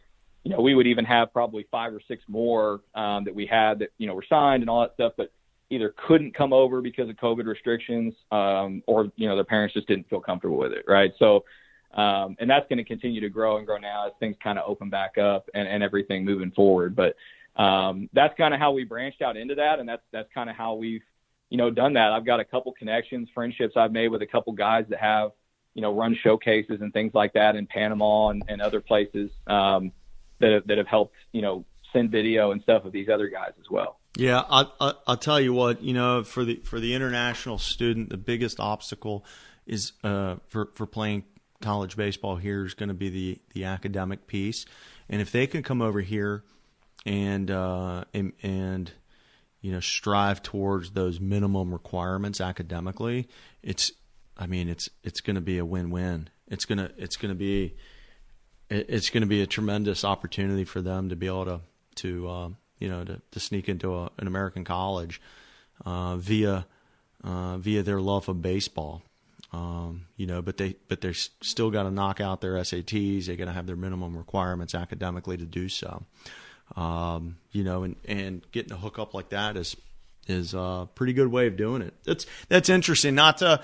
we would even have probably 5 or 6 more that we had that, were signed and all that stuff, but either couldn't come over because of COVID restrictions or, their parents just didn't feel comfortable with it, right? So, and that's going to continue to grow and grow now as things kind of open back up and everything moving forward. But that's kind of how we branched out into that, and that's kind of how we've done that. I've got a couple connections, friendships I've made with a couple guys that have, run showcases and things like that in Panama and other places that have helped, send video and stuff of these other guys as well. Yeah, I'll tell you what, for the international student, the biggest obstacle is for playing college baseball here is going to be the academic piece, and if they can come over here and strive towards those minimum requirements academically, it's going to be a win-win. It's going to be a tremendous opportunity for them to be able to sneak into an American college via their love of baseball. But they're still got to knock out their SATs. They're going to have their minimum requirements academically to do so. And getting a hookup like that is a pretty good way of doing it. That's interesting. Not to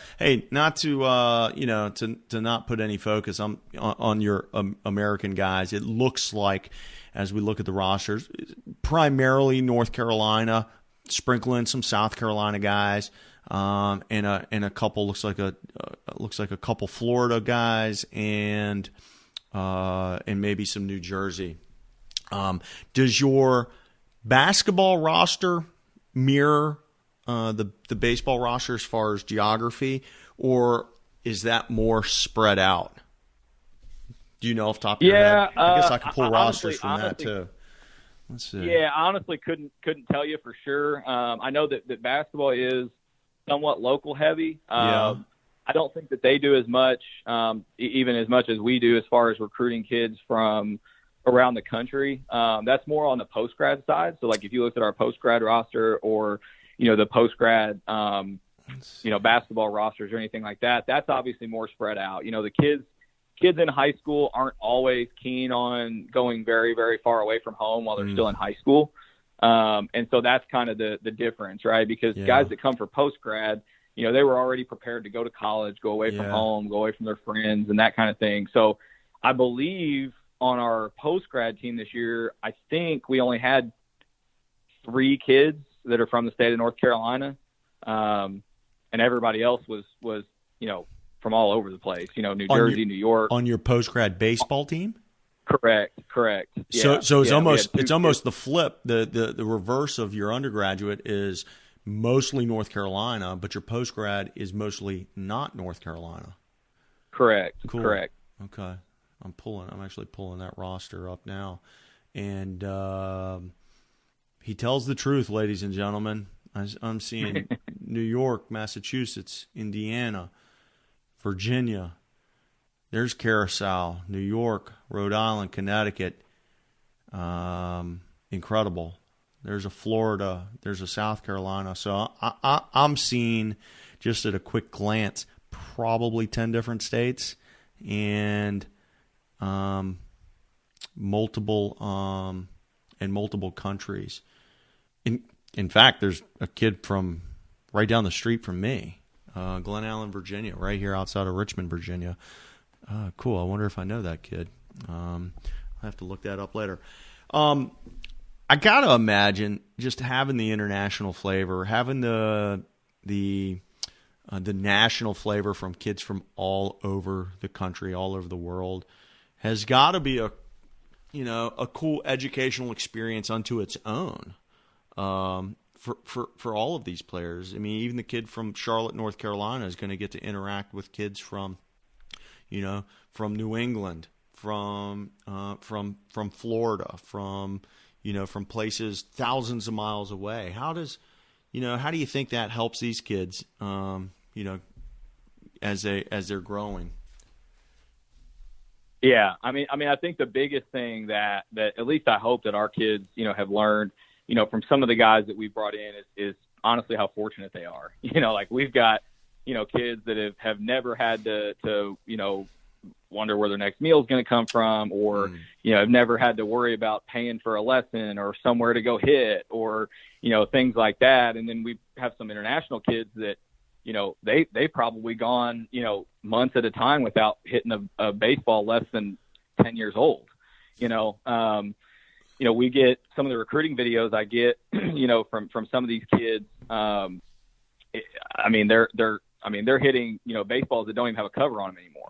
not put any focus on your American guys. It looks like, as we look at the rosters, primarily North Carolina, sprinkling some South Carolina guys, and a couple looks like a couple Florida guys, and maybe some New Jersey. Does your basketball roster mirror the baseball roster as far as geography, or is that more spread out? Do you know off the top of your head? I guess I could pull rosters from that too. Let's see. Yeah, I honestly couldn't tell you for sure. I know that basketball is somewhat local heavy. Yeah. I don't think that they do as much, even as much as we do, as far as recruiting kids from around the country. That's more on the post-grad side. So, like, if you looked at our post-grad roster or, the post-grad, basketball rosters or anything like that, that's obviously more spread out. The kids in high school aren't always keen on going very, very far away from home while they're still in high school. And so that's kind of the difference, right? Because guys that come for post-grad, they were already prepared to go to college, go away from home, go away from their friends and that kind of thing. So I believe on our post-grad team this year, I think we only had 3 kids that are from the state of North Carolina. And everybody else was from all over the place, New Jersey, New York. On your post-grad baseball team? Correct. Yeah. So it's almost the flip. The reverse of your undergraduate is mostly North Carolina, but your post-grad is mostly not North Carolina. Correct. Cool. Correct. Okay. I'm actually pulling that roster up now. And he tells the truth, ladies and gentlemen. I'm seeing New York, Massachusetts, Indiana, Virginia. There's Curacao, New York, Rhode Island, Connecticut. Incredible. There's a Florida. There's a South Carolina. So I'm seeing, just at a quick glance, probably 10 different states and multiple countries. In fact, there's a kid from right down the street from me, Glen Allen, Virginia, right here outside of Richmond, Virginia. Cool. I wonder if I know that kid. I'll have to look that up later. I gotta imagine just having the international flavor, having the national flavor from kids from all over the country, all over the world, has got to be a cool educational experience unto its own. For all of these players. I mean, even the kid from Charlotte, North Carolina is going to get to interact with kids from New England, from Florida, from places thousands of miles away. How do you think that helps these kids, as they're growing? Yeah, I mean, I think the biggest thing that at least I hope that our kids, have learned, from some of the guys that we've brought in is honestly how fortunate they are. Like we've got, kids that have never had to wonder where their next meal is going to come from, or, have never had to worry about paying for a lesson or somewhere to go hit or, things like that. And then we have some international kids that, they probably gone, months at a time without hitting a baseball less than 10 years old. We get some of the recruiting videos I get, from some of these kids. They're hitting, baseballs that don't even have a cover on them anymore,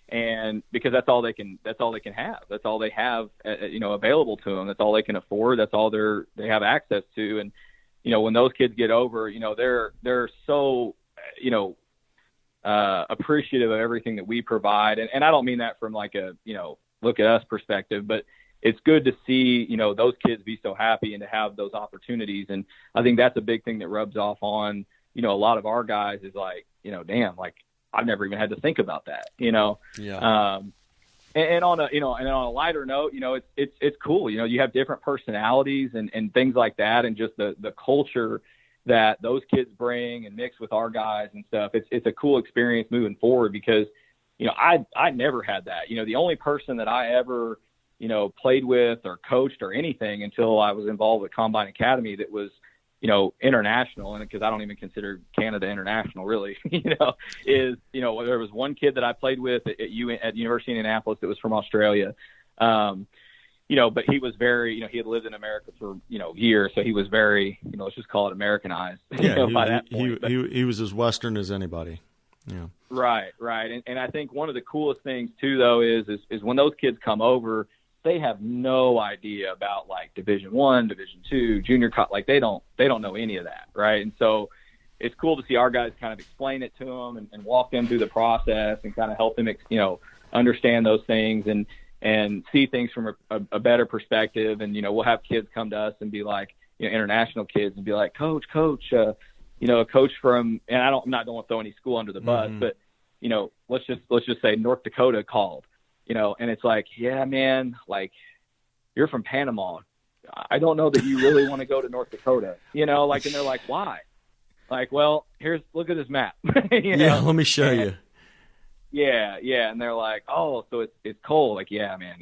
and because that's all they can have. That's all they have, available to them. That's all they can afford. That's all they have access to. And, when those kids get over, they're so, appreciative of everything that we provide. And I don't mean that from like a, look at us perspective, but it's good to see, those kids be so happy and to have those opportunities. And I think that's a big thing that rubs off on, a lot of our guys is like, damn, like I've never even had to think about that, Yeah. And on a lighter note, it's cool. You have different personalities and things like that. And just the culture that those kids bring and mix with our guys and stuff. It's a cool experience moving forward because, I never had that. The only person that I ever, played with or coached or anything until I was involved with Combine Academy that was, international. And because I don't even consider Canada international really, is, there was one kid that I played with at University of Indianapolis that was from Australia. But he was very, he had lived in America for, years. So he was very, let's just call it Americanized. Yeah, by that point. He was as Western as anybody. Yeah. Right. And I think one of the coolest things too, though, is when those kids come over, they have no idea about like Division I, Division II, junior college. Like they don't know any of that. Right. And so it's cool to see our guys kind of explain it to them and walk them through the process and kind of help them, understand those things and see things from a better perspective. And, we'll have kids come to us and be like, international kids, and be like, coach, a coach from, and I don't want to throw any school under the bus, but, let's just say North Dakota called, and it's like, yeah, man, like, you're from Panama. I don't know that you really want to go to North Dakota, and they're like, why? Like, well, look at this map. Yeah, let me show you. Yeah. And they're like, oh, so it's cold. Like, yeah, man,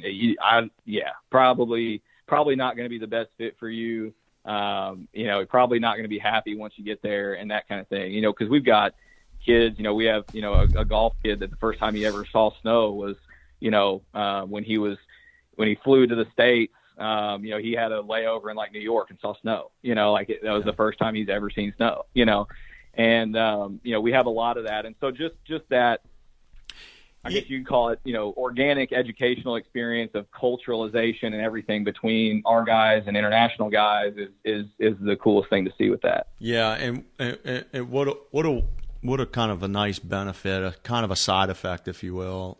probably not going to be the best fit for you. Probably not going to be happy once you get there and that kind of thing, because we've got kids, we have, a golf kid that the first time he ever saw snow was, when he flew to the States, he had a layover in like New York and saw snow, that was the first time he's ever seen snow, and, we have a lot of that. And so just that, I guess you could call it, organic educational experience of culturalization and everything between our guys and international guys is the coolest thing to see with that. Yeah. And what a kind of a nice benefit, a kind of a side effect, if you will,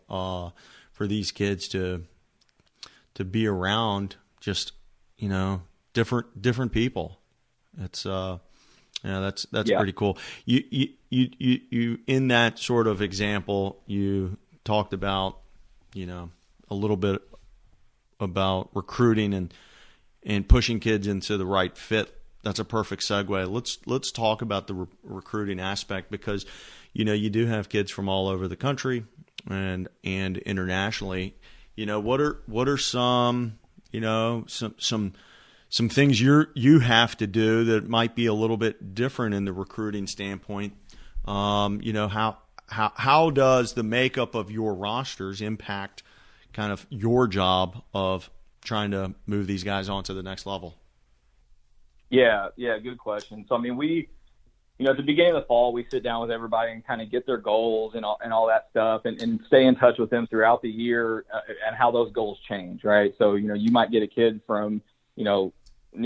for these kids to be around just, different people. It's, that's pretty cool. You in that sort of example, you talked about, a little bit about recruiting and pushing kids into the right fit. That's a perfect segue. Let's talk about the recruiting aspect, because, you do have kids from all over the country and internationally. What are some, some things you have to do that might be a little bit different in the recruiting standpoint? How does the makeup of your rosters impact kind of your job of trying to move these guys on to the next level? Yeah, good question. So, I mean, we, at the beginning of the fall, we sit down with everybody and kind of get their goals and all that stuff and stay in touch with them throughout the year and how those goals change, right? So, you might get a kid from, New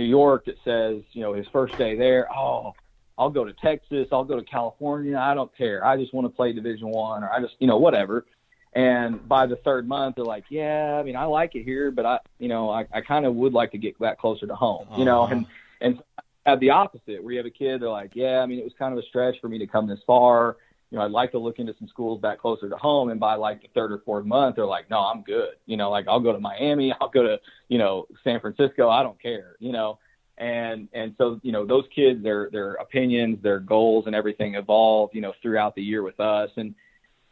York that says, his first day there, oh, I'll go to Texas, I'll go to California, I don't care. I just want to play Division I, or I just, whatever. And by the third month, they're like, yeah, I mean, I like it here, but I kind of would like to get back closer to home, and at the opposite, where you have a kid, they're like, yeah, I mean, it was kind of a stretch for me to come this far. I'd like to look into some schools back closer to home. And by like the third or fourth month, they're like, no, I'm good. Like I'll go to Miami, I'll go to, San Francisco. I don't care, And so, those kids, their opinions, their goals and everything evolve, throughout the year with us. And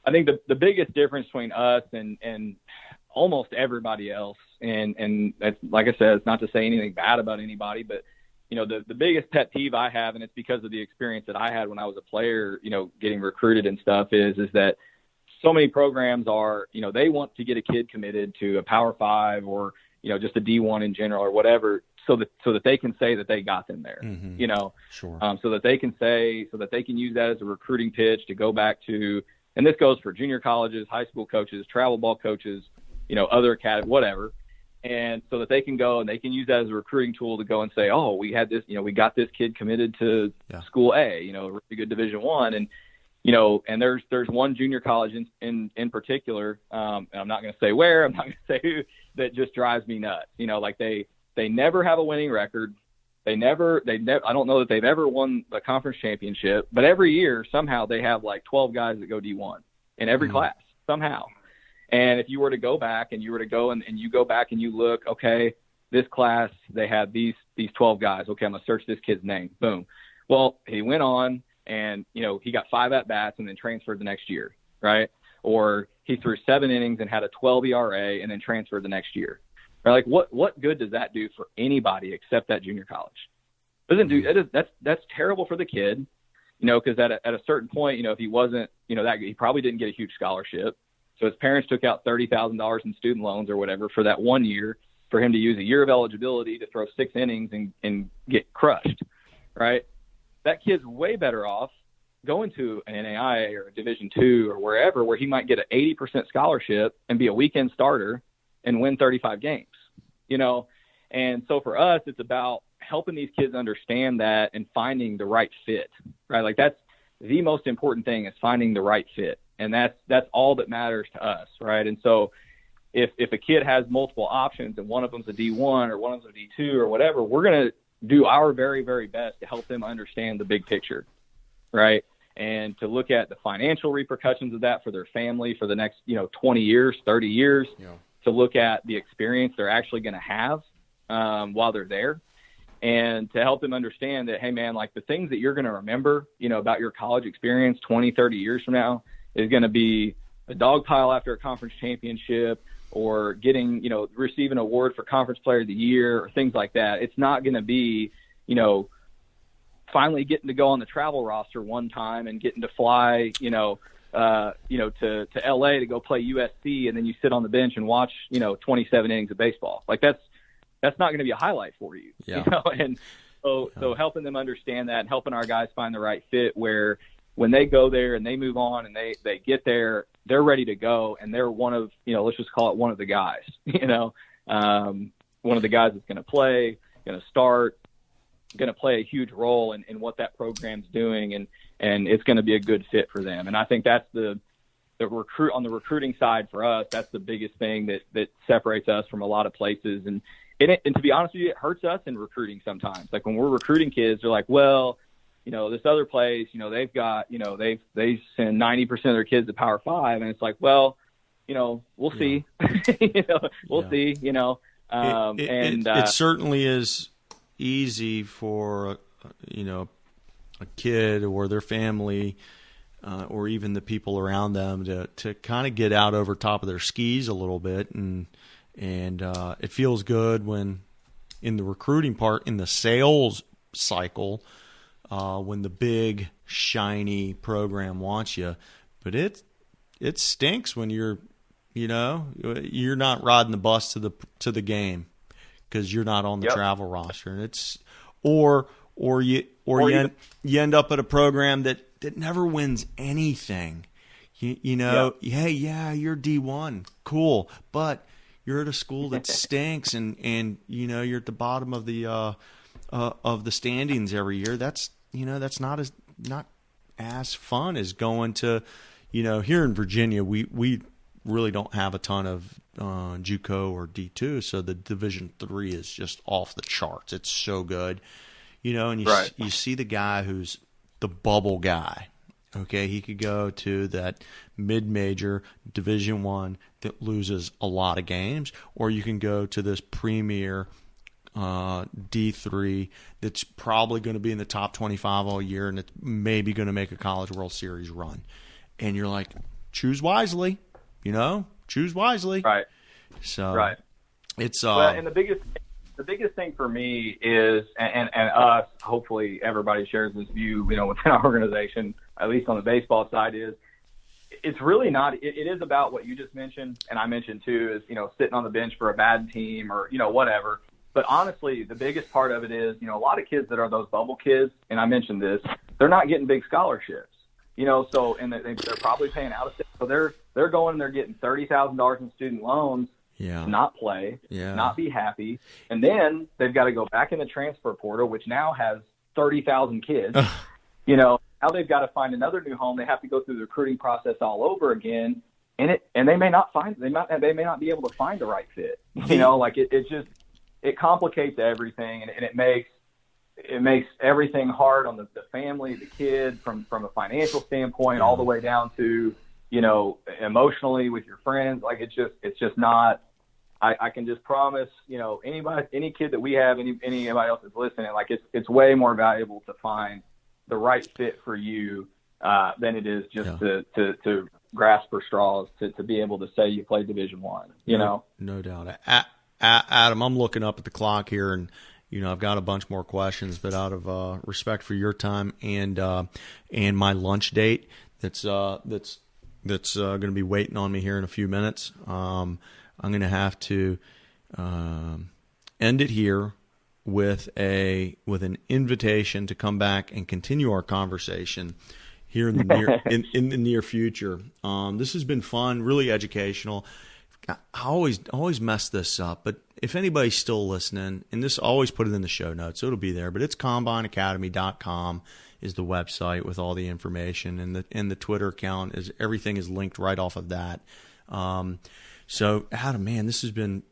I think the biggest difference between us and almost everybody else, and that's, like I said, it's not to say anything bad about anybody, but, the biggest pet peeve I have, and it's because of the experience that I had when I was a player, getting recruited and stuff, is that so many programs are, they want to get a kid committed to a Power 5 or, just a D1 in general or whatever, so that they can say that they got them there, Sure. So that they can use that as a recruiting pitch to go back to, and this goes for junior colleges, high school coaches, travel ball coaches, other academy, whatever. And so that they can go and they can use that as a recruiting tool to go and say, oh, we had this, we got this kid committed to school A, a really good Division I. And, and there's one junior college in particular, and I'm not going to say where, I'm not going to say who, that just drives me nuts. Like they never have a winning record. They never, I don't know that they've ever won a conference championship, but every year somehow they have like 12 guys that go D1 in every class somehow. And if you were to go back and you go back and you look, okay, this class, they had these 12 guys. Okay, I'm going to search this kid's name. Boom. Well, he went on and, he got 5 at-bats and then transferred the next year, right? Or he threw 7 innings and had a 12 ERA and then transferred the next year. Right? Like, what good does that do for anybody except that junior college? That's terrible for the kid, because at a certain point, if he wasn't, he probably didn't get a huge scholarship. So his parents took out $30,000 in student loans or whatever for that 1 year for him to use a year of eligibility to throw 6 innings and get crushed, right? That kid's way better off going to an NAIA or a Division II or wherever, where he might get an 80% scholarship and be a weekend starter and win 35 games, And so for us, it's about helping these kids understand that and finding the right fit, right? Like that's the most important thing, is finding the right fit. And that's all that matters to us, right? And so if a kid has multiple options and one of them's a D1 or one of them's a D2 or whatever, we're going to do our very, very best to help them understand the big picture, right? And to look at the financial repercussions of that for their family for the next, 20 years, 30 years, to look at the experience they're actually going to have while they're there, and to help them understand that, hey, man, like the things that you're going to remember, about your college experience 20, 30 years from now is going to be a dog pile after a conference championship or getting, receiving an award for Conference Player of the Year or things like that. It's not going to be, finally getting to go on the travel roster one time and getting to fly, to LA to go play USC, and then you sit on the bench and watch, 27 innings of baseball. Like that's not going to be a highlight for you, And so helping them understand that and helping our guys find the right fit where when they go there and they move on and they get there, they're ready to go. And they're one of, let's just call it one of the guys, one of the guys that's going to play, going to start, going to play a huge role in what that program's doing. And it's going to be a good fit for them. And I think that's the on the recruiting side for us, that's the biggest thing that separates us from a lot of places. And to be honest with you, it hurts us in recruiting sometimes. Like when we're recruiting kids, they're like, well, this other place, they've got, they send 90% of their kids to Power 5. And it's like, well, we'll see, we'll see, it certainly is easy for, a kid or their family or even the people around them to kind of get out over top of their skis a little bit. And it feels good when in the recruiting part, in the sales cycle, when the big shiny program wants you, but it stinks when you're not riding the bus to the game because you're not on the travel roster, and it's or you end up at a program that never wins anything. Hey, you're D1, cool, but you're at a school that stinks, and you're at the bottom of the standings every year. That's not as fun as going to, here in Virginia, we really don't have a ton of JUCO or D2, so the Division III is just off the charts. It's so good, and you see the guy who's the bubble guy. Okay, he could go to that mid-major Division I that loses a lot of games, or you can go to this premier D3 that's probably going to be in the top 25 all year, and it's maybe going to make a College World Series run. And you're like, choose wisely, choose wisely. Right. So it's and the biggest thing for me is, and us, hopefully everybody shares this view, within our organization, at least on the baseball side, is it's really not. It is about what you just mentioned, and I mentioned too, is sitting on the bench for a bad team or whatever. But honestly, the biggest part of it is, a lot of kids that are those bubble kids, and I mentioned this, they're not getting big scholarships, so, and they're probably paying out of state. So they're going and they're getting $30,000 in student loans to not play, not be happy. And then they've got to go back in the transfer portal, which now has 30,000 kids, now they've got to find another new home. They have to go through the recruiting process all over again. And they may not they may not be able to find the right fit, it complicates everything, and it makes everything hard on the family, the kid, from a financial standpoint, all the way down to, emotionally with your friends. Like it's just not. I can just promise, any kid that we have, anybody else that's listening, like it's way more valuable to find the right fit for you than it is just to grasp for straws to be able to say you played Division I. No doubt. Adam, I'm looking up at the clock here, and I've got a bunch more questions, but out of respect for your time and my lunch date, that's going to be waiting on me here in a few minutes. I'm going to have to end it here with an invitation to come back and continue our conversation here in the near in the near future. This has been fun, really educational. I always mess this up, but if anybody's still listening, and this, always put it in the show notes, so it'll be there, but it's combineacademy.com, is the website with all the information, and the Twitter account everything is linked right off of that. So Adam, man, this has been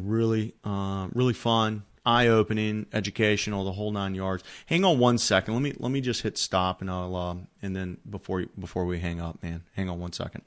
really really fun, eye-opening, educational, the whole 9 yards. Hang on one second. Let me just hit stop, and I'll and then before we hang up, man, hang on one second.